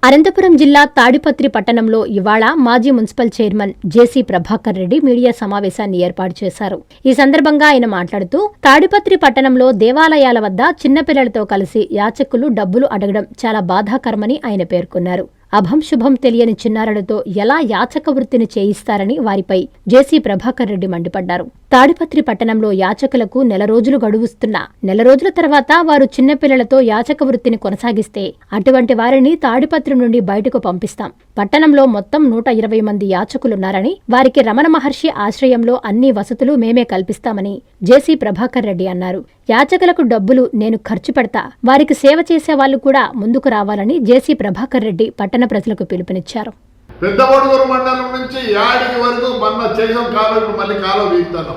అనంతపురం జిల్లా తాడిపత్రి పట్టణంలో ఇవాళ మాజీ మున్సిపల్ చైర్మన్ జేసీ ప్రభాకర్ రెడ్డి మీడియా సమావేశాన్ని ఏర్పాటు చేశారు. ఈ సందర్భంగా ఆయన మాట్లాడుతూ తాడిపత్రి పట్టణంలో దేవాలయాల వద్ద చిన్నపిల్లలతో కలిసి యాచకులు డబ్బులు అడగడం చాలా బాధాకరమని ఆయన పేర్కొన్నారు. అభం శుభం తెలియని చిన్నారులతో ఎలా యాచక వృత్తిని చేయిస్తారని వారిపై జేసీ ప్రభాకర్ రెడ్డి మండిపడ్డారు. తాడిపత్రి పట్టణంలో యాచకులకు నెల రోజులు గడువుస్తున్నా నెల రోజుల తర్వాత వారు చిన్నపిల్లలతో యాచక వృత్తిని కొనసాగిస్తే అటువంటి వారిని తాడిపత్రి నుండి బయటకు పంపిస్తాం. పట్టణంలో మొత్తం 120 మంది యాచకులున్నారని, వారికి రమణ మహర్షి ఆశ్రయంలో అన్ని వసతులు మేమే కల్పిస్తామని జేసీ ప్రభాకర్ రెడ్డి అన్నారు. యాచకులకు డబ్బులు నేను ఖర్చు పెడతా, వారికి సేవ చేసే వాళ్ళు కూడా ముందుకు రావాలని జేసీ ప్రభాకర్ రెడ్డి పట్టణ ప్రజలకు పిలుపునిచ్చారు. పెద్దవడుగురు మండలం నుంచి యాడికి వరకు మన చేసం కాలం మళ్ళీ కాలం వీగుతాను.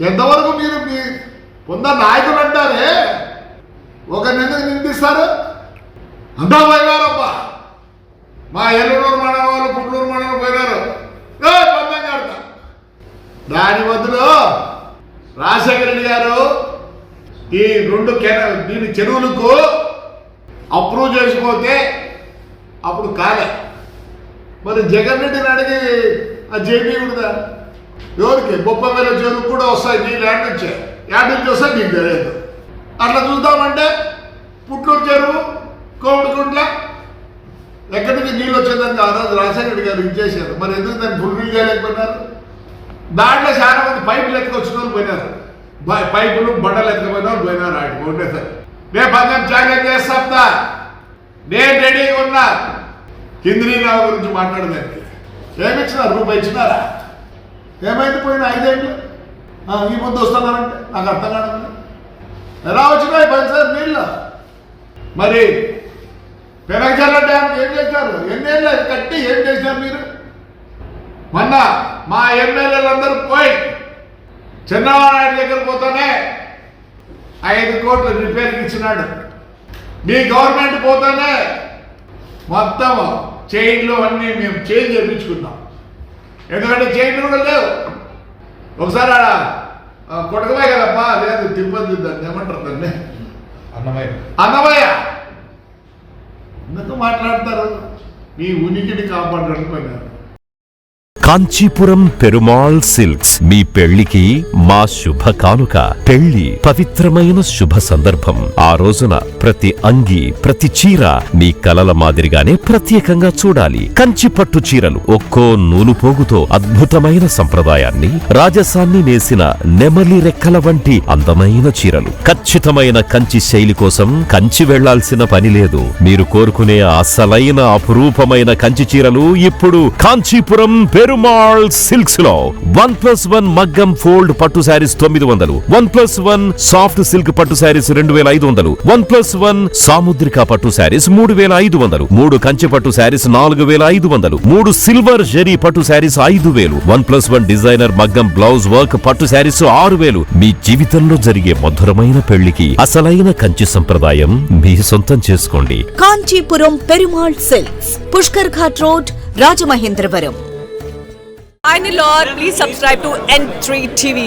ఎంతవరకు మీరు మీ కొందరు నాయకులు అంటారే ఒకరిని ఎందుకు నిందిస్తారు? అంతా పోయినారబ్బా, మా ఎల్లూరు మండలం వాళ్ళు పుట్లూరు మండలం పోయినారు, పందం కడతా. దాని బదులు రాజశేఖర రెడ్డి గారు ఈ 2 దీని చెరువులకు అప్రూవ్ చేసిపోతే అప్పుడు కాలే. మరి జగన్ రెడ్డిని అడిగి ఆ జేపీ కూడా ఎవరికి బొప్పమేల చెరువు కూడా వస్తాయి నీ ల్యాండ్ నుంచే, ల్యాండ్ నుంచి వస్తాయి నీకు తెలియదు. అట్లా చూద్దామంటే పుట్లూరు చెరువు కోవిడకుంట్ల ఎక్కడి నుంచి నీళ్ళు వచ్చేదానికి ఆ రోజు రాజశేఖర రెడ్డి గారు ఇచ్చేసారు. మరి ఎందుకు దాన్ని ఫుల్ఫిల్ చేయలేకపోయినారు? దాంట్లో చాలా మంది పైపులు ఎత్తుకొచ్చిన వాళ్ళు పోయినారు, పైపులు బండలు ఎత్తుకుపోయిన వాళ్ళు పోయినారు. ఆడికి ఉండేసారు. నేను పక్కన ఛాలెంజ్ చేస్తా, నేను రెడీగా ఉన్నా హింద్రీరావు గురించి మాట్లాడడానికి. ఏమిచ్చినారు? రూపాయి ఇచ్చినారా? ఏమైంది పోయిన 5 ఏళ్ళు ఈ ముందు వస్తున్నారంటే నాకు అర్థం కాదు. ఎలా వచ్చినాయి 10 సార్లు నీళ్ళు? మరి పెనగజల్ల డ్యామ్ ఏం చేశారు? ఎన్నేళ్ళు కట్టి ఏం చేశారు మీరు? మొన్న మా ఎమ్మెల్యేలందరూ పోయి చంద్రబాబు నాయుడు దగ్గర పోతానే 5 కోట్లు రిపేర్కి ఇచ్చినాడు. మీ గవర్నమెంట్ పోతానే మొత్తం చైన్లు అన్నీ మేము చేంజ్ చేయించుకున్నాం. ఎందుకంటే చైన్లు కూడా లేవు. ఒకసారి కొడకమే కదప్పా, లేదు తిరుపతి దాన్ని ఏమంటారు, దాన్ని అన్నమయ్య. ఎందుకు మాట్లాడతారు? మీ ఉనికిని కాపాడడానికి పోయినారు. కాంచీపురం పెరుమాళ్ సిల్క్స్ మీ పెళ్లికి మా శుభ కానుక. పెళ్లి పవిత్రమైన శుభ సందర్భం. ఆ రోజున ప్రతి అంగి, ప్రతి చీర మీ కలల మాదిరిగానే ప్రత్యేకంగా చూడాలి. కంచి పట్టు చీరలు ఒక్కో నూలు పోగుతో అద్భుతమైన సంప్రదాయాన్ని, రాజసాన్ని నేసిన నెమలి రెక్కల వంటి అందమైన చీరలు. ఖచ్చితమైన కంచి శైలి కోసం కంచి వెళ్లాల్సిన పని లేదు. మీరు కోరుకునే అసలైన అపురూపమైన కంచి చీరలు ఇప్పుడు కాంచీపురం పెరుమాళ్ సిల్క్స్ లో 1+1 మగ్గం ఫోల్డ్ పట్టు శారీస్ 900, 1+1 సాఫ్ట్ సిల్క్ పట్టు శారీస్ 2500, 1+1 సాముద్రిక పట్టు శారీస్ 3500, 3 కంచి పట్టు శారీస్ 4500, 3 సిల్వర్ జరీ పట్టు శారీస్ 5000, 1+1 డిజైనర్ మగ్గం బ్లౌజ్ వర్క్ పట్టు శారీస్ 6000. మీ జీవితంలో జరిగే మధురమైన పెళ్లికి అసలైన కంచి సంప్రదాయం మీ సొంతం చేసుకోండి. Kanchipuram Perumal silks, Pushkar ghat road, Rajamahendravaram. Finally, Lord, please subscribe to N3 TV.